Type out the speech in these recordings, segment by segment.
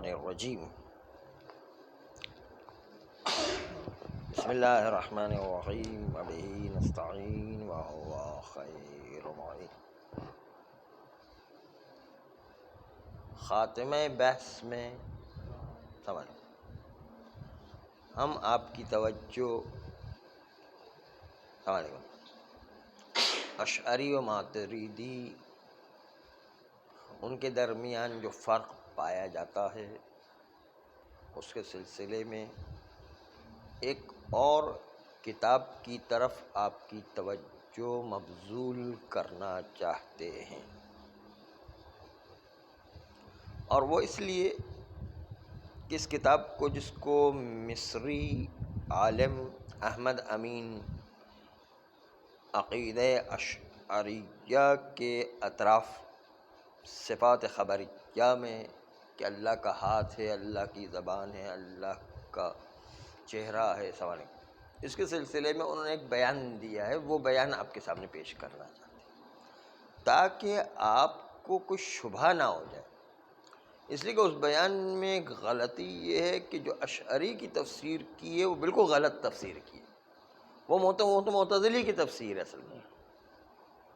الشیطان الرجیم بسم اللہ الرحمن الرحیم وبہ نستعین وہو خیر معین۔ خاتمہ بحث میں سمجھ ہم آپ کی توجہ اشعری و ماتریدی ان کے درمیان جو فرق پایا جاتا ہے اس کے سلسلے میں ایک اور کتاب کی طرف آپ کی توجہ مبذول کرنا چاہتے ہیں، اور وہ اس لیے کہ اس کتاب کو جس کو مصری عالم احمد امین عقیدہ اشعریہ کے اطراف صفات خبریہ میں کہ اللہ کا ہاتھ ہے، اللہ کی زبان ہے، اللہ کا چہرہ ہے، اس کے سلسلے میں انہوں نے ایک بیان دیا ہے، وہ بیان آپ کے سامنے پیش کرنا چاہتے ہیں تاکہ آپ کو کچھ شبہ نہ ہو جائے۔ اس لیے کہ اس بیان میں ایک غلطی یہ ہے کہ جو اشعری کی تفسیر کی ہے وہ بالکل غلط تفسیر کی ہے، وہ معتزلی کی تفسیر ہے۔ اصل میں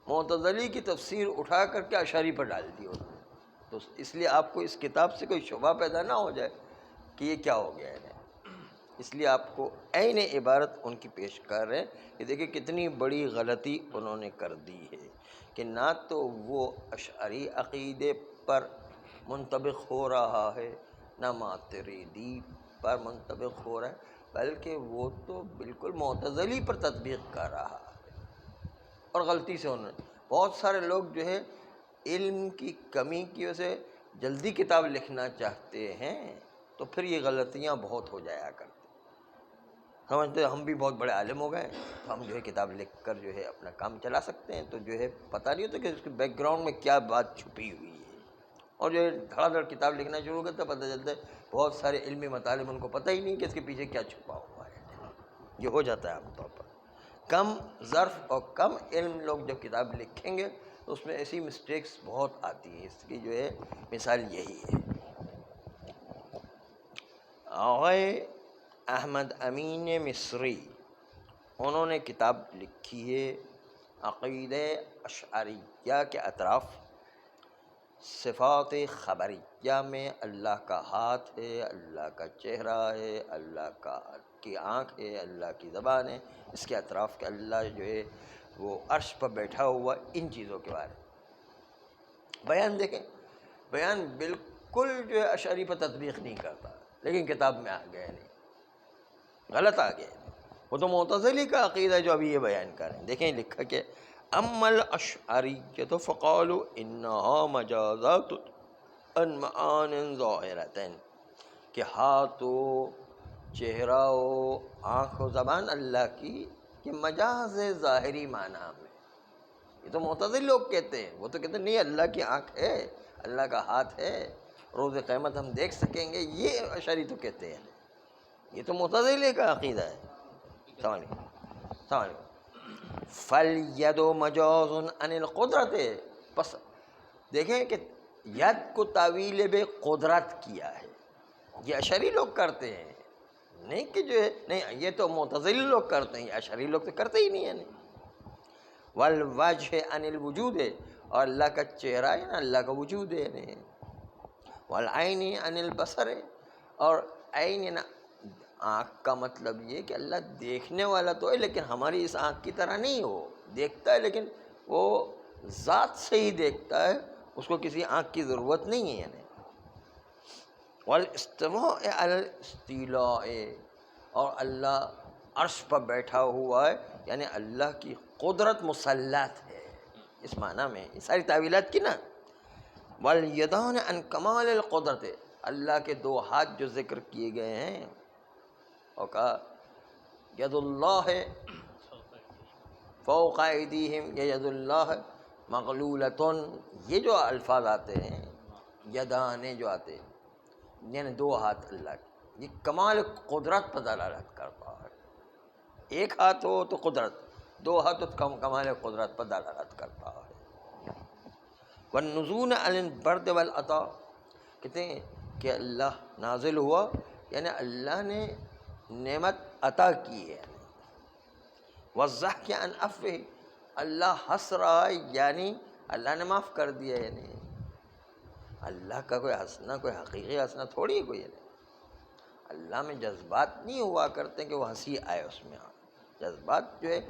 معتزلی کی تفسیر اٹھا کر کے اشعری پر ڈال دی انہوں نے، تو اس لیے آپ کو اس کتاب سے کوئی شبہ پیدا نہ ہو جائے کہ یہ کیا ہو گیا ہے۔ اس لیے آپ کو عین عبارت ان کی پیش کر رہے ہیں کہ دیکھیں کتنی بڑی غلطی انہوں نے کر دی ہے کہ نہ تو وہ اشعری عقیدے پر منطبق ہو رہا ہے، نہ ماتریدی پر منطبق ہو رہا ہے، بلکہ وہ تو بالکل معتزلی پر تطبیق کر رہا ہے۔ اور غلطی سے انہوں نے بہت سارے لوگ جو ہے علم کی کمی کی وجہ سے جلدی کتاب لکھنا چاہتے ہیں، تو پھر یہ غلطیاں بہت ہو جایا کرتی، سمجھتے ہم بھی بہت بڑے عالم ہو گئے تو ہم جو ہے کتاب لکھ کر جو ہے اپنا کام چلا سکتے ہیں، تو جو ہے پتہ نہیں ہوتا کہ اس کے بیک گراؤنڈ میں کیا بات چھپی ہوئی ہے، اور جو ہے دھڑا دھڑ کتاب لکھنا شروع کرتا ہے، پتہ چلتا ہے بہت سارے علمی مطالب ان کو پتہ ہی نہیں کہ اس کے پیچھے کیا چھپا ہوا ہے۔ یہ ہو جاتا ہے عام طور پر، کم ظرف اور کم علم لوگ جب کتاب لکھیں گے تو اس میں ایسی مسٹیکس بہت آتی ہیں۔ اس کی جو ہے مثال یہی ہے، احمد امین مصری انہوں نے کتاب لکھی ہے عقیدہ اشعریہ کے اطراف صفات خبریہ میں اللہ کا ہاتھ ہے، اللہ کا چہرہ ہے، اللہ کی آنکھ ہے، اللہ کی زبان ہے، اس کے اطراف کہ اللہ جو ہے وہ عرش پر بیٹھا ہوا، ان چیزوں کے بارے میں بیان دیکھیں۔ بیان بالکل جو ہے اشعری پر تطبیق نہیں کرتا، لیکن کتاب میں آ گئے نہیں، غلط آ گئے۔ وہ تو معتزلی کا عقیدہ ہے جو ابھی یہ بیان کریں۔ دیکھیں لکھا کہ اما الاشعریۃ فقالوا انہا مجازات عن معان ظاہرۃ، کہ ہاتھ و چہرہ و آنکھ و زبان اللہ کی یہ مجاز ہے ظاہری معنی میں۔ یہ تو معتزلی لوگ کہتے ہیں، وہ تو کہتے ہیں نہیں اللہ کی آنکھ ہے، اللہ کا ہاتھ ہے، روز قیامت ہم دیکھ سکیں گے، یہ اشعری تو کہتے ہیں۔ یہ تو معتزلی کا عقیدہ ہے۔ فَالْيَدُ مَجَازٌ عَنِ الْقُدْرَةِ، پس دیکھیں کہ ید کو تعویل بے قدرت کیا ہے، یہ اشعری لوگ کرتے ہیں، نہیں کہ جو ہے نہیں، یہ تو معتزلی لوگ کرتے ہیں، اشعری لوگ تو کرتے ہی نہیں ہیں۔ وَالْوَجْهِ عَنِ الْوُجُودِ، اور اللہ کا چہرہ ہے نا، اللہ کا وجود ہے۔ وَالْعَيْنِ عَنِ الْبَصَرِ، اور عین آنکھ کا مطلب یہ کہ اللہ دیکھنے والا تو ہے لیکن ہماری اس آنکھ کی طرح نہیں، وہ دیکھتا ہے لیکن وہ ذات سے ہی دیکھتا ہے، اس کو کسی آنکھ کی ضرورت نہیں ہے۔ یعنی والاستواء علی الاستیلاء، اور اللہ عرش پر بیٹھا ہوا ہے، یعنی اللہ کی قدرت مسلط ہے، اس معنی میں یہ ساری تعویلات کی نا۔ والیدان عن کمال القدرت، اللہ کے دو ہاتھ جو ذکر کیے گئے ہیں، اور کہا ید اللہ فوق ایدیہم، یہ ید اللہ مغلولۃ، یہ جو الفاظ آتے ہیں یدانے جو آتے ہیں، یعنی دو ہاتھ اللہ کے، یہ کمال قدرت پر دلالت کرتا ہے۔ ایک ہاتھ ہو تو قدرت، دو ہاتھ تو کمال قدرت پر دلالت کرتا ہے۔ والنزول علی البرد والعطاء، کہتے ہیں کہ اللہ نازل ہوا، یعنی اللہ نے نعمت عطا کی ہے. وَالضَّحْكِ عَنْ عَفْوِهِ، اللہ ہنس رہا ہے یعنی اللہ نے معاف کر دیا. یعنی اللہ کا کوئی ہنسنا کوئی حقیقی ہنسنا تھوڑی ہے کوئی. اللہ میں جذبات نہیں ہوا کرتے کہ وہ ہنسی آئے اس میں. جذبات جو ہے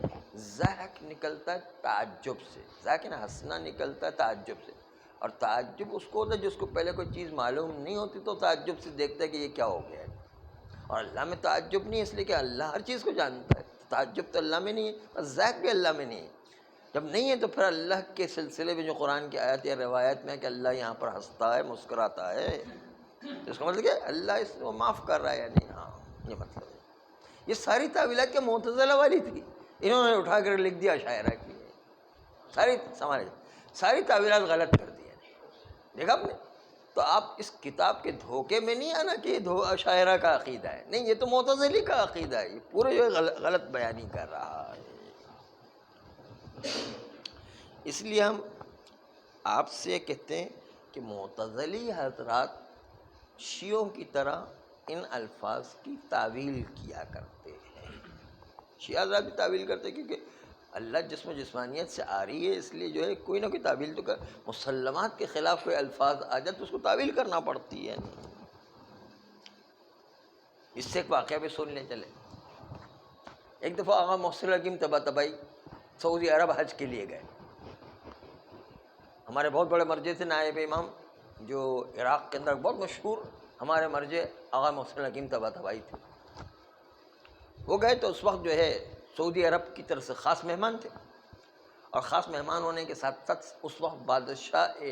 ضحک نکلتا ہے تعجب سے، ضحک نا ہنسنا نکلتا ہے تعجب سے. اور تعجب اس کو ہوتا ہے جس کو پہلے کوئی چیز معلوم نہیں ہوتی تو تعجب سے دیکھتا ہے کہ یہ کیا ہو گیا ہے. اور اللہ میں تعجب نہیں، اس لیے کہ اللہ ہر چیز کو جانتا ہے. تعجب تو اللہ میں نہیں ہے، اور ضحک بھی اللہ میں نہیں ہے. جب نہیں ہے تو پھر اللہ کے سلسلے میں جو قرآن کی آیت یا روایت میں ہے کہ اللہ یہاں پر ہنستا ہے، مسکراتا ہے، اس کا مطلب کہ اللہ اس کو معاف کر رہا ہے. یعنی ہاں یہ مطلب ہے. یہ ساری تعویلات کے معتزلہ والی تھی، انہوں نے اٹھا کر لکھ دیا شاعرہ کی. ساری تعویلات غلط کر دی. دیکھا آپ نے؟ تو آپ اس کتاب کے دھوکے میں نہیں آنا کہ یہ شاعرہ کا عقیدہ ہے. نہیں، یہ تو معتزلی کا عقیدہ ہے. یہ پورے جو ہے غلط بیانی کر رہا ہے. اس لیے ہم آپ سے کہتے ہیں کہ معتزلی حضرات شیعوں کی طرح ان الفاظ کی تعویل کیا کرتے ہیں. شیعہ حضرات بھی تعویل کرتے ہیں کیونکہ اللہ جسم و جسمانیت سے آ رہی ہے، اس لیے جو ہے کوئی نہ کوئی تعویل تو کر. مسلمات کے خلاف کوئی الفاظ آ جائے تو اس کو تعویل کرنا پڑتی ہے. اس سے ایک واقعہ بھی سن لیں. چلے، ایک دفعہ آقا محسن الحکیم طباطبائی سعودی عرب حج کے لیے گئے. ہمارے بہت بڑے مرجع تھے نائب امام، جو عراق کے اندر بہت مشہور ہمارے مرجع آقا محسن الحکیم طباطبائی تھے. وہ گئے تو اس وقت جو ہے سعودی عرب کی طرف سے خاص مہمان تھے، اور خاص مہمان ہونے کے ساتھ ساتھ اس وقت بادشاہ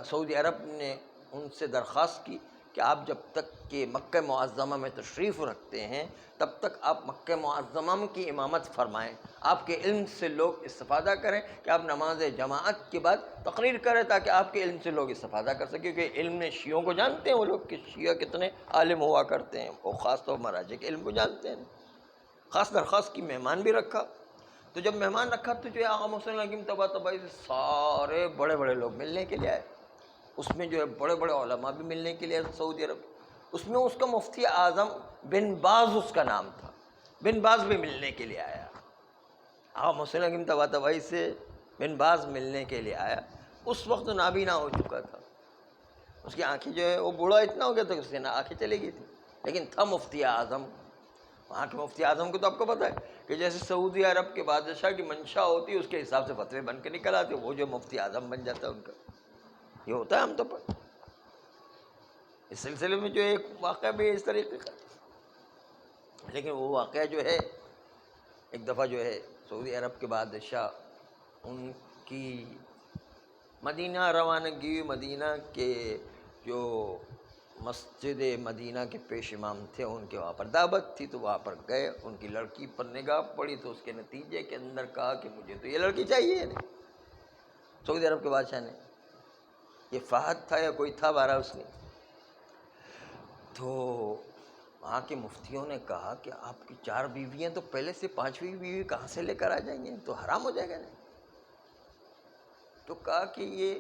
سعودی عرب نے ان سے درخواست کی کہ آپ جب تک کہ مکہ معظمہ میں تشریف رکھتے ہیں تب تک آپ مکہ معظمہ کی امامت فرمائیں. آپ کے علم سے لوگ استفادہ کریں، کہ آپ نماز جماعت کے بعد تقریر کریں تاکہ آپ کے علم سے لوگ استفادہ کر سکیں. کیونکہ علم میں شیعوں کو جانتے ہیں وہ لوگ کہ شیعہ کتنے عالم ہوا کرتے ہیں، وہ خاص طور مراجع کے علم کو جانتے ہیں. خاص درخواست کی، مہمان بھی رکھا. تو جب مہمان رکھا تو جو ہے آقا محسن الحکیم طباطبائی سے سارے بڑے بڑے لوگ ملنے کے لیے آئے. اس میں جو ہے بڑے بڑے علماء بھی ملنے کے لیے سعودی عرب. اس میں اس کا مفتی اعظم بن باز اس کا نام تھا، بن باز بھی ملنے کے لیے آیا. آقا محسن الحکیم طباطبائی سے بن باز ملنے کے لیے آیا. اس وقت نابینا ہو چکا تھا، اس کی آنکھیں جو ہے وہ بوڑھا اتنا ہو گیا تھا کہ اس کی آنکھیں چلی گئی تھیں، لیکن تھا مفتی اعظم. وہاں کے مفتی اعظم کو تو آپ کو پتہ ہے کہ جیسے سعودی عرب کے بادشاہ کی منشا ہوتی ہے اس کے حساب سے فتوے بن کے نکل آتے، وہ جو مفتی اعظم بن جاتا ہے ان کا. یہ ہوتا ہے عام طور پر. اس سلسلے میں جو ایک واقعہ بھی ہے اس طریقے کا. لیکن وہ واقعہ جو ہے ایک دفعہ جو ہے سعودی عرب کے بادشاہ ان کی مدینہ روانگی، مدینہ کے جو مسجد مدینہ کے پیش امام تھے ان کے وہاں پر دعوت تھی، تو وہاں پر گئے. ان کی لڑکی پر نگاہ پڑی تو اس کے نتیجے کے اندر کہا کہ مجھے تو یہ لڑکی چاہیے. نہیں، سعودی عرب کے بادشاہ نے، یہ فہد تھا یا کوئی تھا بارہ اس نے. تو وہاں کے مفتیوں نے کہا کہ آپ کی 4 بیویاں تو پہلے سے 5ویں بیوی کہاں سے لے کر آ جائیں گے، تو حرام ہو جائے گا. نہیں، تو کہا کہ یہ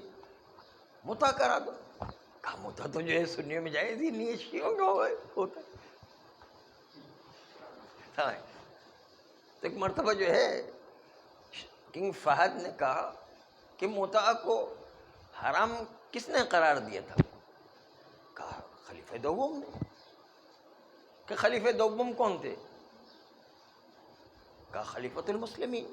متا کرا دو. کہا متا تو جو ہے سنیوں میں جائز ہی نہیں ہے، شیعوں کا ہوتا ہے. تو ایک مرتبہ جو ہے کنگ فہد نے کہا کہ متا کو حرام کس نے قرار دیا تھا؟ کہا خلیفہ دوم نے. کہ خلیفہ دوم کون تھے؟ کہا خلیفۃ المسلمین.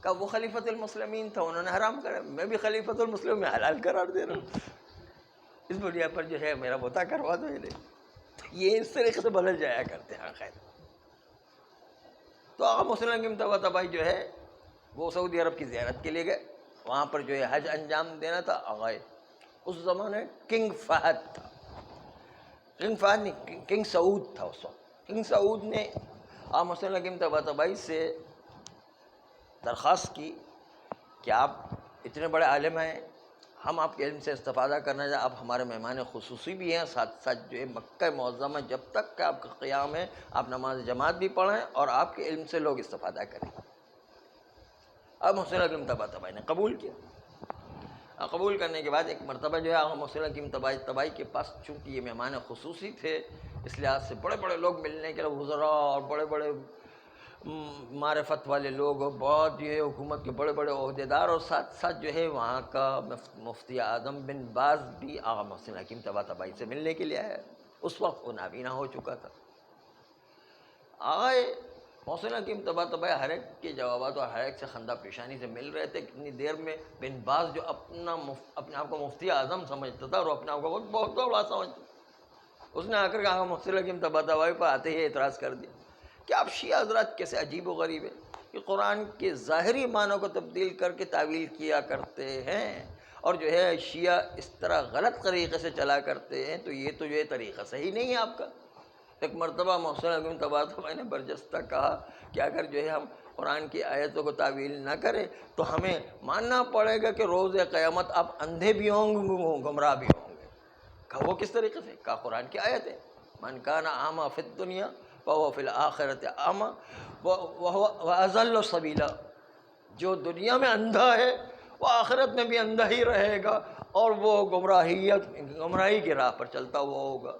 کہا وہ خلیفۃ المسلمین تھا، انہوں نے حرام کرا، میں بھی خلیفۃ المسلمین میں حلال قرار دے رہا ہوں. اس بنیاد پر جو ہے میرا متا کروا دو. یہ اس طریقے سے بدل جایا کرتے ہیں. خیر، تو آقا محسن الحکیم طباطبائی جو ہے وہ سعودی عرب کی زیارت کے لیے گئے. وہاں پر جو ہے حج انجام دینا تھا. آقا اس زمانے کنگ فہد تھا، کنگ فہد نہیں، کنگ سعود تھا اس وقت. کنگ سعود نے آقا محسن الحکیم طباطبائی سے درخواست کی کہ آپ اتنے بڑے عالم ہیں، ہم آپ کے علم سے استفادہ کرنا چاہتے، آپ ہمارے مہمان خصوصی بھی ہیں، ساتھ ساتھ جو ہے مکہ معظمہ جب تک کہ آپ کا قیام ہے آپ نماز جماعت بھی پڑھیں اور آپ کے علم سے لوگ استفادہ کریں. اب محسن الحکیم طباطبائی نے قبول کیا. قبول کرنے کے بعد ایک مرتبہ جو ہے آقا محمد کی طبائی کے پاس، چونکہ یہ مہمان خصوصی تھے، اس لحاظ سے بڑے بڑے لوگ ملنے کے لیے، وزراء اور بڑے بڑے معرفت والے لوگ اور بہت جو ہے حکومت کے بڑے بڑے عہدیدار، اور ساتھ ساتھ جو ہے وہاں کا مفتی اعظم بن باز بھی آقا محسن حکیم طباطبائی سے ملنے کے لیے آیا۔ اس وقت وہ نابینا ہو چکا تھا۔ آئے محسن حکیم طباطبائی ہر ایک کے جوابات اور ہر ایک سے خندہ پیشانی سے مل رہے تھے۔ کتنی دیر میں بن باز جو اپنے آپ کو مفتی اعظم سمجھتا تھا اور اپنے آپ کو بہت بڑا سمجھتا تھا، اس نے آ کر کہا محسن حکیم طباطبائی پر آتے ہی اعتراض کر دیا کہ آپ شیعہ حضرات کیسے عجیب و غریب ہیں کہ قرآن کے ظاہری معنوں کو تبدیل کر کے تعویل کیا کرتے ہیں، اور جو ہے شیعہ اس طرح غلط طریقے سے چلا کرتے ہیں، تو یہ تو جو ہے طریقہ صحیح نہیں ہے آپ کا۔ ایک مرتبہ محسن حکیم طباطبائی نے برجستہ کہا کہ اگر جو ہے ہم قرآن کی آیتوں کو تعویل نہ کریں تو ہمیں ماننا پڑے گا کہ روز قیامت آپ اندھے بھی ہوں گے، گمراہ بھی ہوں گے۔ کہا وہ کس طریقے سے؟ کہا قرآن کی آیت ہے، من کان اعمی فی الدنیا فہو فی الآخرۃ اعمی واضل سبیلا، جو دنیا میں اندھا ہے وہ آخرت میں بھی اندھا ہی رہے گا، اور وہ گمراہی کی راہ پر چلتا ہوا ہوگا۔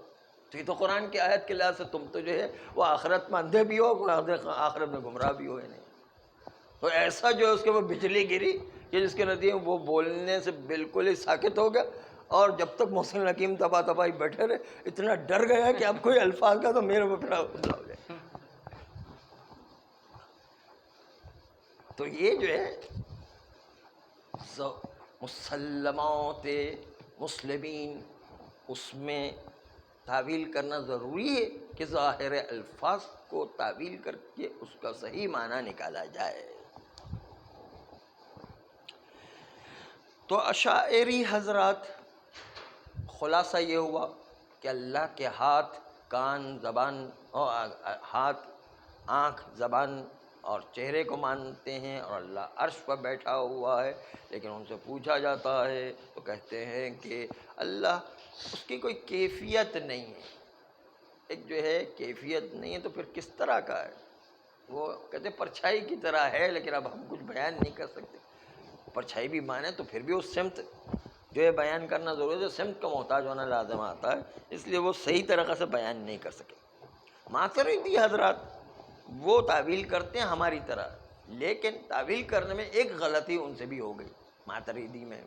تو یہ تو قرآن کی آیت کے لحاظ سے تم تو جو ہے وہ آخرت میں اندھے بھی ہو، آخرت میں گمراہ بھی ہوئے نہیں۔ تو ایسا جو ہے اس کے اوپر بجلی گری کہ جس کے نتیجے وہ بولنے سے بالکل ہی ساکت ہو گیا، اور جب تک محسن حکیم طباطبائی بیٹھے رہے اتنا ڈر گیا کہ اب کوئی الفاظ کا تو میرے اوپر حملہ ہو جائے۔ تو یہ جو ہے مسلمات مسلمین، اس میں تعویل کرنا ضروری ہے کہ ظاہر الفاظ کو تعویل کر کے اس کا صحیح معنی نکالا جائے۔ تو اشاعری حضرات، خلاصہ یہ ہوا کہ اللہ کے ہاتھ، کان، زبان، ہاتھ، آنکھ، زبان اور چہرے کو مانتے ہیں، اور اللہ عرش پر بیٹھا ہوا ہے، لیکن ان سے پوچھا جاتا ہے تو کہتے ہیں کہ اللہ، اس کی کوئی کیفیت نہیں ہے۔ ایک جو ہے کیفیت نہیں ہے تو پھر کس طرح کا ہے؟ وہ کہتے ہیں پرچھائی کی طرح ہے، لیکن اب ہم کچھ بیان نہیں کر سکتے۔ پرچھائی بھی مانے تو پھر بھی اس سمت جو ہے بیان کرنا ضروری ہے، سمت کا محتاج ہونا لازم آتا ہے، اس لیے وہ صحیح طریقے سے بیان نہیں کر سکے۔ ماتریدی حضرات وہ تعویل کرتے ہیں ہماری طرح، لیکن تعویل کرنے میں ایک غلطی ان سے بھی ہو گئی ماتریدی میں۔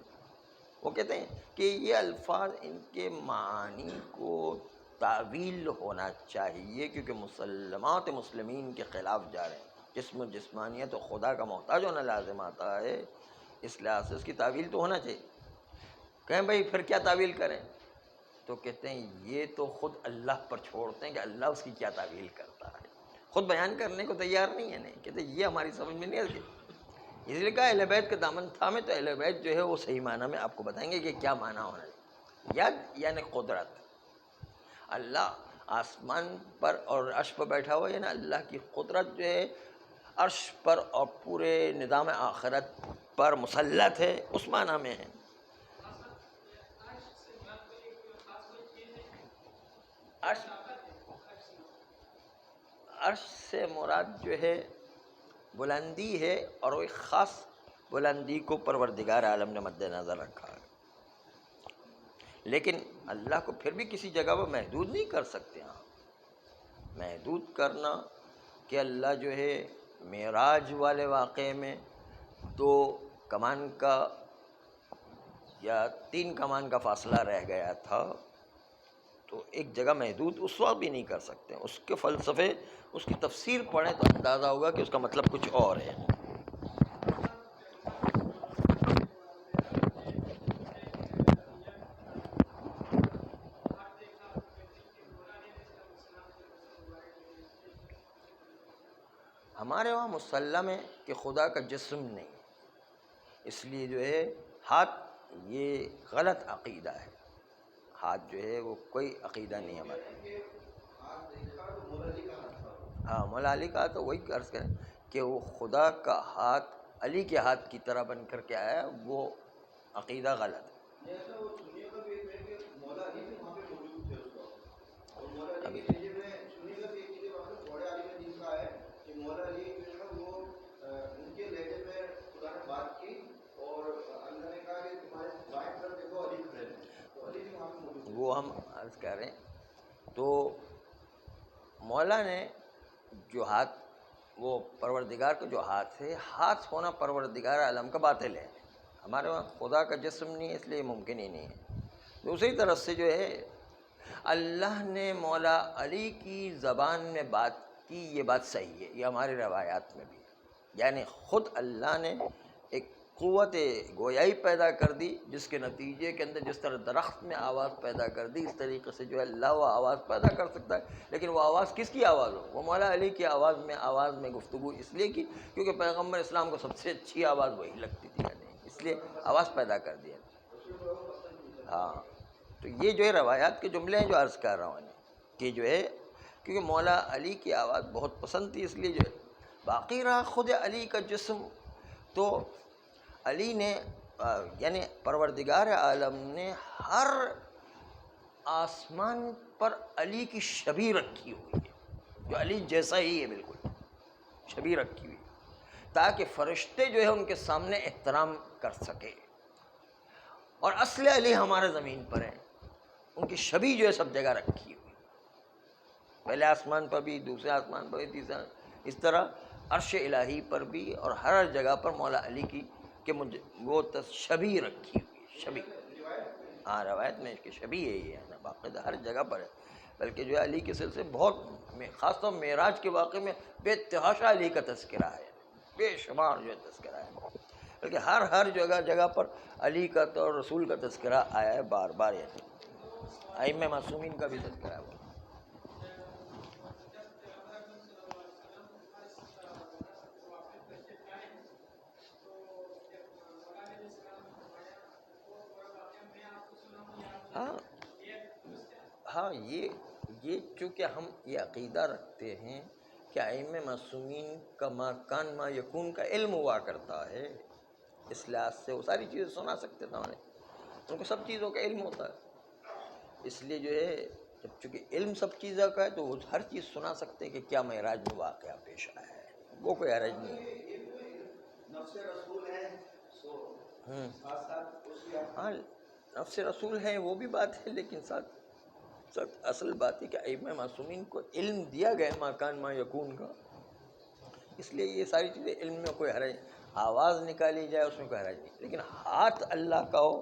وہ کہتے ہیں کہ یہ الفاظ، ان کے معنی کو تعویل ہونا چاہیے، کیونکہ مسلمات مسلمین کے خلاف جا رہے ہیں، جسم و جسمانیت و خدا کا محتاج ہونا لازم آتا ہے، اس لحاظ سے اس کی تعویل تو ہونا چاہیے۔ کہیں بھائی پھر کیا تعویل کریں؟ تو کہتے ہیں یہ تو خود اللہ پر چھوڑتے ہیں کہ اللہ اس کی کیا تعویل کرتا ہے، خود بیان کرنے کو تیار نہیں ہے۔ نہیں کہتے یہ ہماری سمجھ میں نہیں آتی، اس لیے کہا اہل بیت کا دامن تھامے، تو اہل بیت جو ہے وہ صحیح معنی میں آپ کو بتائیں گے کہ کیا معنی ہونا ہے۔ ید یعنی قدرت، اللہ آسمان پر اور عرش پر بیٹھا ہوا ہے، یعنی اللہ کی قدرت جو ہے عرش پر اور پورے نظام آخرت پر مسلط ہے، اس معنی میں ہے۔ عرش سے مراد جو ہے بلندی ہے، اور وہ ایک خاص بلندی کو پروردگار عالم نے مد نظر رکھا ہے، لیکن اللہ کو پھر بھی کسی جگہ پر محدود نہیں کر سکتے۔ ہاں محدود کرنا کہ اللہ جو ہے معراج والے واقعے میں 2 کمان کا یا 3 کمان کا فاصلہ رہ گیا تھا، تو ایک جگہ محدود اس وقت بھی نہیں کر سکتے۔ اس کے فلسفے، اس کی تفسیر پڑھیں تو اندازہ ہوگا کہ اس کا مطلب کچھ اور ہے۔ ہمارے وہاں مسلم ہے کہ خدا کا جسم نہیں، اس لیے جو ہے ہاتھ، یہ غلط عقیدہ ہے۔ ہاتھ جو ہے وہ کوئی عقیدہ نہیں ہمارا۔ ہاں مولا علی کا تو وہی عرض کریں کہ وہ خدا کا ہاتھ علی کے ہاتھ کی طرح بن کر کے آیا، وہ عقیدہ غلط ہے۔ ابھی مولا علی جو ہے وہ ان کے لہجے میں خدا نے بات کی، اور اللہ نے کہا کہ تمہارے عرض کر رہے ہیں، تو مولا نے جو ہاتھ، وہ پروردگار کا جو ہاتھ ہے، ہاتھ ہونا پروردگار عالم کا باطل ہے. ہمارے وہاں خدا کا جسم نہیں ہے، اس لیے ممکن ہی نہیں ہے. دوسری طرف سے جو ہے اللہ نے مولا علی کی زبان میں بات کی، یہ بات صحیح ہے، یہ ہماری روایات میں بھی ہے. یعنی خود اللہ نے ایک قوت گویائی پیدا کر دی، جس کے نتیجے کے اندر جس طرح درخت میں آواز پیدا کر دی، اس طریقے سے جو ہے اللہ وہ آواز پیدا کر سکتا ہے. لیکن وہ آواز کس کی آواز ہو؟ وہ مولا علی کی آواز میں گفتگو اس لیے کی کیونکہ پیغمبر اسلام کو سب سے اچھی آواز وہی لگتی تھی، یعنی اس لیے آواز پیدا کر دیا. ہاں، تو یہ جو ہے روایات کے جملے ہیں جو عرض کر رہا ہوں کہ جو ہے کیونکہ مولا علی کی آواز بہت پسند تھی، اس لیے جو ہے. باقی رہا خود علی کا جسم، تو علی نے یعنی پروردگار عالم نے ہر آسمان پر علی کی شبیہ رکھی ہوئی ہے، جو علی جیسا ہی ہے، بالکل شبیہ رکھی ہوئی ہے، تاکہ فرشتے جو ہے ان کے سامنے احترام کر سکے. اور اصل علی ہمارے زمین پر ہے، ان کی شبیہ جو ہے سب جگہ رکھی ہوئی، پہلے آسمان پر بھی، دوسرے آسمان پر بھی، تیسرا، اس طرح عرش الہی پر بھی، اور ہر جگہ پر مولا علی کی کہ مجھے وہ شبیہ رکھی ہوئی ہے. شبیہ، ہاں روایت میں اس کی شبیہ یہی ہے نا، باقاعدہ ہر جگہ پر ہے. بلکہ جو ہے علی کے سلسلے بہت، خاص طور معراج کے واقعے میں بے تحاشا علی کا تذکرہ ہے، بے شمار جو ہے تذکرہ ہے. بلکہ ہر جگہ پر علی کا تو رسول کا تذکرہ آیا ہے بار بار. یعنی ائمہ معصومین کا بھی تذکرہ ہے. ہاں ہاں، یہ چونکہ ہم یہ عقیدہ رکھتے ہیں کہ ائمہ معصومین کا ما کان ما یکون کا علم ہوا کرتا ہے، اس لحاظ سے وہ ساری چیزیں سنا سکتے تھے، ان کو سب چیزوں کا علم ہوتا ہے. اس لیے جو ہے جب چونکہ علم سب چیزوں کا ہے تو وہ ہر چیز سنا سکتے ہیں کہ کیا معراج میں واقعہ پیش آیا ہے، وہ کوئی حرج نہیں ہے. ہاں، نفس رسول ہے وہ بھی بات ہے، لیکن ساتھ اصل بات ہے کہ ائمہ معصومین کو علم دیا گیا ما کان ما یکون کا، اس لیے یہ ساری چیزیں علم میں کوئی حرج نہیں. آواز نکالی جائے اس میں کوئی حرج نہیں، لیکن ہاتھ اللہ کا ہو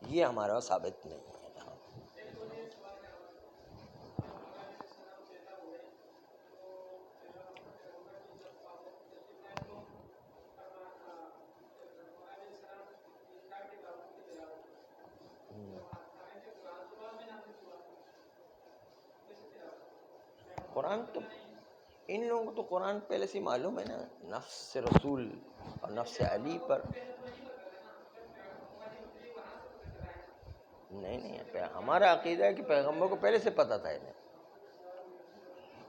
یہ ہمارا ثابت نہیں ہے. قرآن تو ان لوگوں کو تو قرآن پہلے سے معلوم ہے نا، نفس رسول اور نفس علی پر. نہیں، ہمارا عقیدہ ہے کہ پیغمبر کو پہلے سے پتہ تھا انہیں،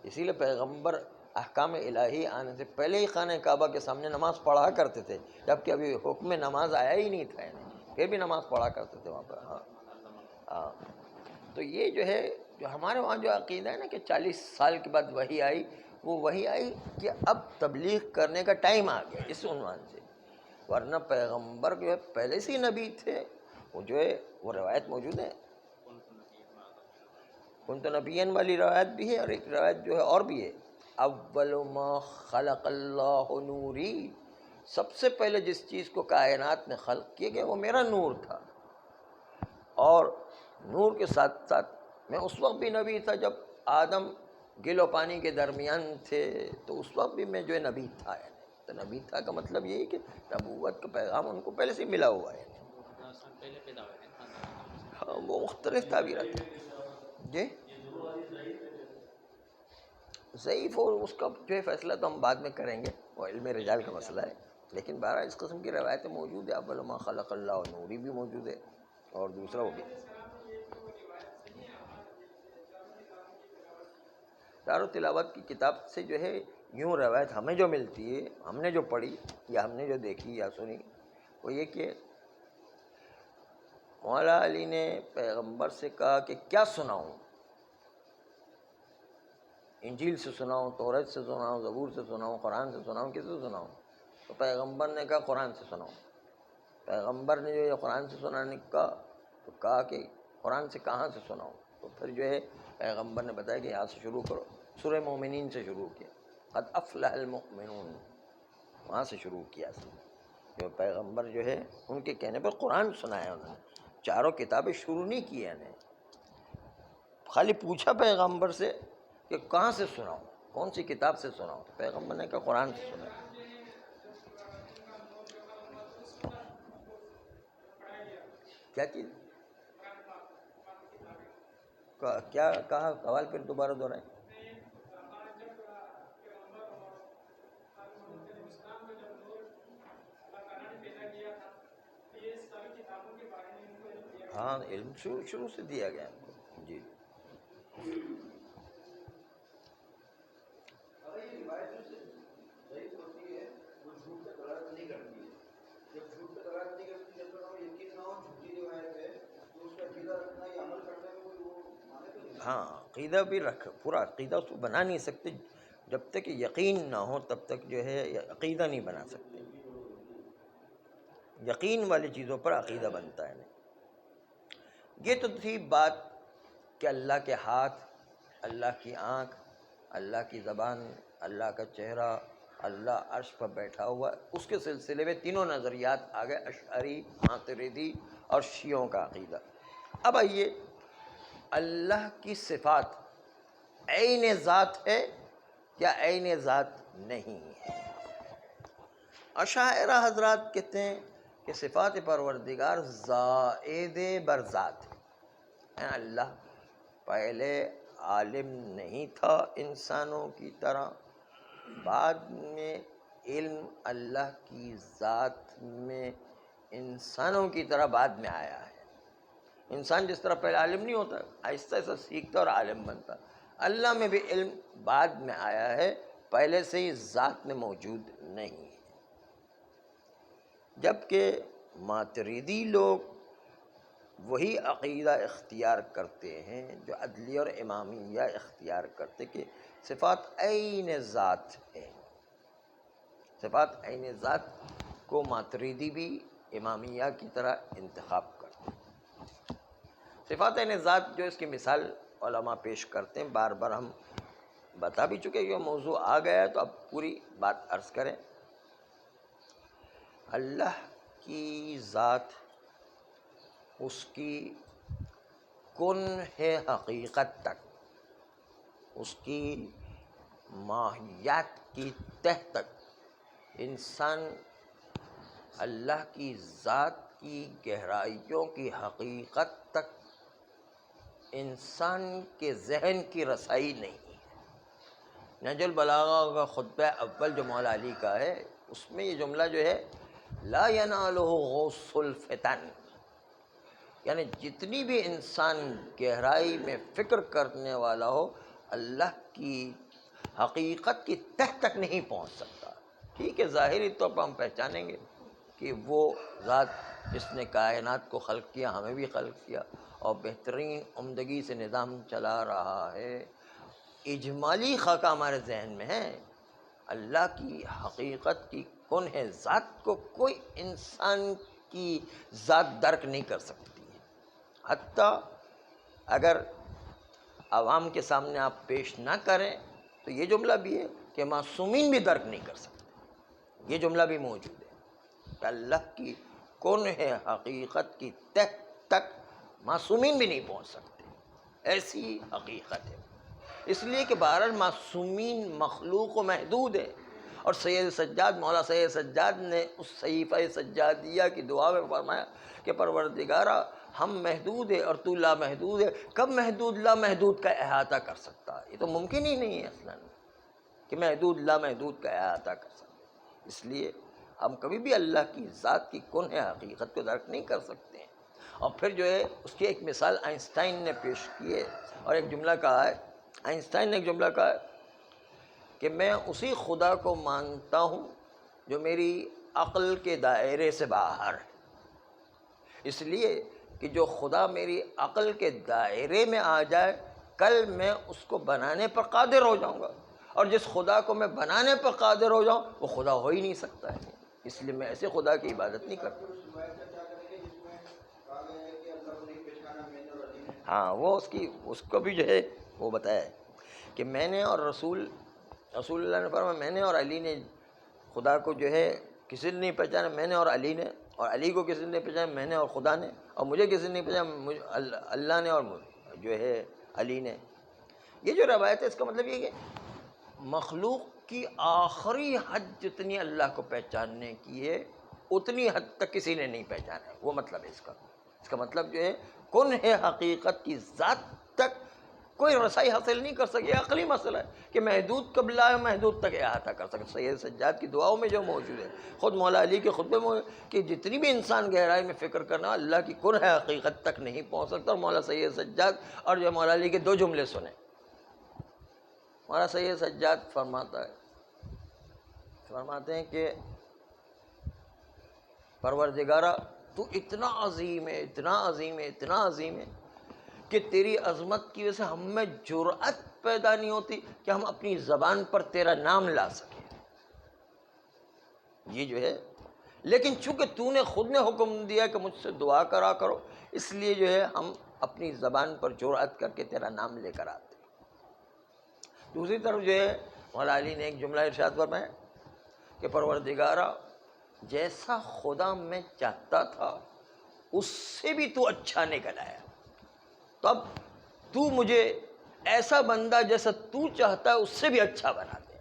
اسی لیے پیغمبر احکام الہی آنے سے پہلے ہی خانہ کعبہ کے سامنے نماز پڑھا کرتے تھے، جبکہ ابھی حکم نماز آیا ہی نہیں تھا انہیں، پھر بھی نماز پڑھا کرتے تھے وہاں پر. ہاں، تو یہ جو ہے جو ہمارے وہاں جو عقیدہ ہے نا کہ 40 سال کے بعد وحی آئی، وہ وحی آئی کہ اب تبلیغ کرنے کا ٹائم آ گیا، اس عنوان سے. ورنہ پیغمبر جو ہے پہلے سے ہی نبی تھے، وہ جو ہے وہ روایت موجود ہے. کنت نبیًا والی روایت بھی ہے، اور ایک روایت جو ہے اور بھی ہے، اول ما خلق اللہ نوری، سب سے پہلے جس چیز کو کائنات میں خلق کیا گیا وہ میرا نور تھا. اور نور کے ساتھ ساتھ میں اس وقت بھی نبی تھا جب آدم گل و پانی کے درمیان تھے، تو اس وقت بھی میں جو ہے نبی تھا. یعنی تو نبی تھا کا مطلب یہی کہ نبوت کا پیغام ان کو پہلے سے ملا ہوا ہے. ہاں، وہ مختلف تعبیرات ہیں. جی ضعیف اور اس کا جو ہے فیصلہ تو ہم بعد میں کریں گے، وہ علم رجال کا مسئلہ ہے. لیکن بہرحال اس قسم کی روایتیں موجود ہیں، اول ما خلق اللہ نوری بھی موجود ہے، اور دوسرا وہ بھی. دار تلاوت کی کتاب سے جو ہے یوں روایت ہمیں جو ملتی ہے، ہم نے جو پڑھی یا ہم نے جو دیکھی یا سنی، وہ یہ کہ مولا علی نے پیغمبر سے کہا کہ کیا سناؤں، انجیل سے سناؤں، توریت سے سناؤں، زبور سے سناؤں، قرآن سے سناؤں، کس سے سناؤں؟ تو پیغمبر نے کہا قرآن سے سناؤں. پیغمبر نے جو یہ قرآن سے سنانے کا تو کہا کہ قرآن سے کہاں سے سناؤں؟ تو پھر جو ہے پیغمبر نے بتایا کہ یہاں سے شروع کرو، سورہ مومنین سے شروع کیا، قد افلح المؤمنون، وہاں سے شروع کیا۔ جو پیغمبر جو ہے ان کے کہنے پر قرآن سنایا انہوں نے، چاروں کتابیں شروع نہیں کی ہیں، خالی پوچھا پیغمبر سے کہ کہاں سے سناؤں، کون سی کتاب سے سناؤں، تو پیغمبر نے کہا قرآن سے سنا۔ کیا چیز، کیا کہا، سوال پھر دوبارہ دہرائیں۔ ہاں علم شروع سے دیا گیا ہم کو، جی۔ ہاں عقیدہ بھی رکھ، پورا عقیدہ اس کو بنا نہیں سکتے جب تک یقین نہ ہو، تب تک جو ہے عقیدہ نہیں بنا سکتے۔ یقین والی چیزوں پر عقیدہ بنتا ہے۔ یہ تو تھی بات کہ اللہ کے ہاتھ، اللہ کی آنکھ، اللہ کی زبان، اللہ کا چہرہ، اللہ عرش پر بیٹھا ہوا ہے، اس کے سلسلے میں تینوں نظریات آ گئے، اشعری، ماتریدی اور شیعوں کا عقیدہ۔ اب آئیے، اللہ کی صفات عین ذات ہے یا عین ذات نہیں ہے؟ اشاعرہ حضرات کہتے ہیں کہ صفات پروردگار زائد بر ذات ہے۔ اللہ پہلے عالم نہیں تھا انسانوں کی طرح، بعد میں علم اللہ کی ذات میں انسانوں کی طرح بعد میں آیا ہے۔ انسان جس طرح پہلے عالم نہیں ہوتا، آہستہ آہستہ سیکھتا اور عالم بنتا، اللہ میں بھی علم بعد میں آیا ہے، پہلے سے ہی ذات میں موجود نہیں ہے۔ جبکہ ماتریدی لوگ وہی عقیدہ اختیار کرتے ہیں جو عدلیہ اور امامیہ اختیار کرتے کہ صفات عین ذات ہے۔ صفات عین ذات کو ماتریدی بھی امامیہ کی طرح انتخاب کرتے ہیں۔ صفات عین ذات جو اس کی مثال علماء پیش کرتے ہیں، بار بار ہم بتا بھی چکے کہ موضوع آ گیا ہے تو اب پوری بات عرض کریں۔ اللہ کی ذات اس کی کن ہے حقیقت تک، اس کی ماہیت کی تہ تک، انسان اللہ کی ذات کی گہرائیوں کی حقیقت تک انسان کے ذہن کی رسائی نہیں ہے۔ نہج البلاغہ کا خطبہ اول جو مولا علی کا ہے، اس میں یہ جملہ جو ہے لا ینالہ غوث الفتن، یعنی جتنی بھی انسان گہرائی میں فکر کرنے والا ہو، اللہ کی حقیقت کی تہ تک نہیں پہنچ سکتا۔ ٹھیک ہے، ظاہری طور پر ہم پہچانیں گے کہ وہ ذات جس نے کائنات کو خلق کیا، ہمیں بھی خلق کیا اور بہترین عمدگی سے نظام چلا رہا ہے، اجمالی خاکہ ہمارے ذہن میں ہے۔ اللہ کی حقیقت کی کن ہے ذات کو کوئی انسان کی ذات درک نہیں کر سکتی ہے، حتیٰ اگر عوام کے سامنے آپ پیش نہ کریں تو یہ جملہ بھی ہے کہ معصومین بھی درک نہیں کر سکتے، یہ جملہ بھی موجود ہے کہ اللہ کی کن ہے حقیقت کی تہ تک معصومین بھی نہیں پہنچ سکتے، ایسی حقیقت ہے۔ اس لیے کہ بہرحال معصومین مخلوق و محدود ہے، اور سید سجاد، مولا سید سجاد نے اس صحیفہ سجادیہ کی دعا میں فرمایا کہ پروردگارا ہم محدود ہے اور تو لامحدود ہے، کب محدود لامحدود کا احاطہ کر سکتا ہے؟ یہ تو ممکن ہی نہیں ہے اصلاً کہ محدود لامحدود کا احاطہ کر سکتا۔ اس لیے ہم کبھی بھی اللہ کی ذات کی کن ہے حقیقت کو درک نہیں کر سکتے ہیں۔ اور پھر جو ہے اس کی ایک مثال آئنسٹائن نے پیش کی ہے، اور ایک جملہ کہا ہے، آئنسٹائن نے ایک جملہ کہا ہے کہ میں اسی خدا کو مانتا ہوں جو میری عقل کے دائرے سے باہر ہے۔ اس لیے کہ جو خدا میری عقل کے دائرے میں آ جائے، کل میں اس کو بنانے پر قادر ہو جاؤں گا، اور جس خدا کو میں بنانے پر قادر ہو جاؤں وہ خدا ہو ہی نہیں سکتا ہے۔ اس لیے میں ایسے خدا کی عبادت نہیں کرتا۔ ہاں وہ اس کو بھی جو ہے وہ بتایا ہے کہ میں نے اور رسول اللہ نے فرمایا میں نے اور علی نے خدا کو جو ہے کسی نے نہیں پہچانا، میں نے اور علی نے، اور علی کو کسی نے نہیں پہچانا، میں نے اور خدا نے، اور مجھے کسی نے نہیں پہچانا، اللہ نے اور جو ہے علی نے۔ یہ جو روایت ہے اس کا مطلب یہ کہ مخلوق کی آخری حد جتنی اللہ کو پہچاننے کی ہے اتنی حد تک کسی نے نہیں پہچانا ہے، وہ مطلب ہے اس کا مطلب جو ہے کن ہے حقیقت کی ذات تک کوئی رسائی حاصل نہیں کر سکے۔ عقلی مسئلہ ہے کہ محدود قبلہ ہے، محدود تک احاطہ کر سکے۔ سید سجاد کی دعاؤں میں جو موجود ہے، خود مولا علی کے خطبے میں کہ جتنی بھی انسان گہرائی میں فکر کرنا اللہ کی کن ہے حقیقت تک نہیں پہنچ سکتا۔ اور مولا سید سجاد اور جو مولا علی کے دو جملے سنیں، مولا سید سجاد فرماتے ہیں کہ پروردگارہ تو اتنا عظیم ہے، اتنا عظیم ہے، اتنا عظیم ہے کہ تیری عظمت کی وجہ سے ہم میں جرأت پیدا نہیں ہوتی کہ ہم اپنی زبان پر تیرا نام لا سکیں۔ یہ جو ہے لیکن چونکہ تو نے خود نے حکم دیا کہ مجھ سے دعا کرا کرو، اس لیے جو ہے ہم اپنی زبان پر جرأت کر کے تیرا نام لے کر آتے۔ دوسری طرف جو ہے مولا علی نے ایک جملہ ارشاد فرمایا کہ پروردگارہ جیسا خدا میں چاہتا تھا اس سے بھی تو اچھا نکل آیا، تو اب تو مجھے ایسا بندہ جیسا تو چاہتا ہے اس سے بھی اچھا بنا دے۔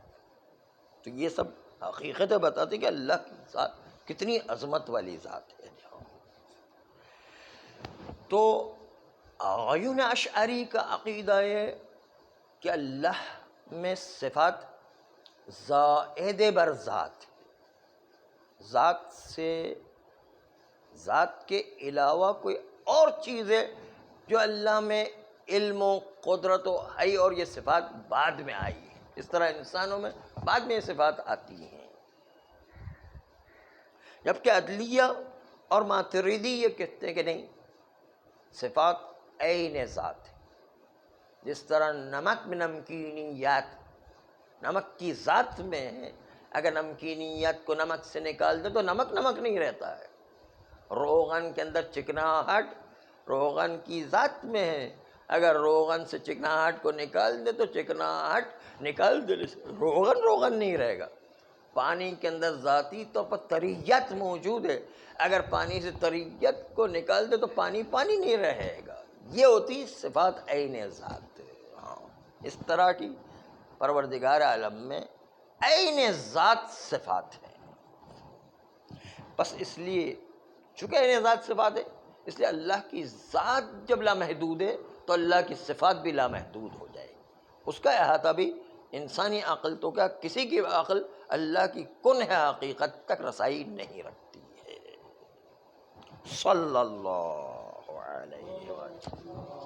تو یہ سب حقیقتیں بتاتی کہ اللہ کی ذات کتنی عظمت والی ذات ہے۔ تو عیون اشعری کا عقیدہ ہے کہ اللہ میں صفات زائد بر ذات، ذات کے علاوہ کوئی اور چیز ہے جو اللہ میں علم و قدرت و حی، اور یہ صفات بعد میں آئی ہے۔ اس طرح انسانوں میں بعد میں یہ صفات آتی ہیں، جبکہ عدلیہ اور ماتریدی یہ کہتے ہیں کہ نہیں، صفات عین ذات ہے۔ جس طرح نمک میں نمکینیات نمک کی ذات میں ہے، اگر نمکینیات کو نمک سے نکال دے تو نمک نمک نہیں رہتا ہے۔ روغن کے اندر چکناہٹ روغن کی ذات میں ہے، اگر روغن سے چکناہٹ کو نکال دے تو چکناہٹ نکال دے روغن نہیں رہے گا۔ پانی کے اندر ذاتی طور پر طریت موجود ہے، اگر پانی سے طریت کو نکال دے تو پانی نہیں رہے گا۔ یہ ہوتی صفات عین ذات۔ اس طرح کی پروردگار عالم میں عین ذات صفات ہیں۔ بس اس لیے چونکہ عین ذات صفات ہے، اس لیے اللہ کی ذات جب لامحدود ہے تو اللہ کی صفات بھی لامحدود ہو جائے گی۔ اس کا احاطہ بھی انسانی عقل تو کیا کسی کی عقل اللہ کی کن ہے حقیقت تک رسائی نہیں رکھتی ہے۔ صلی اللہ علیہ وسلم۔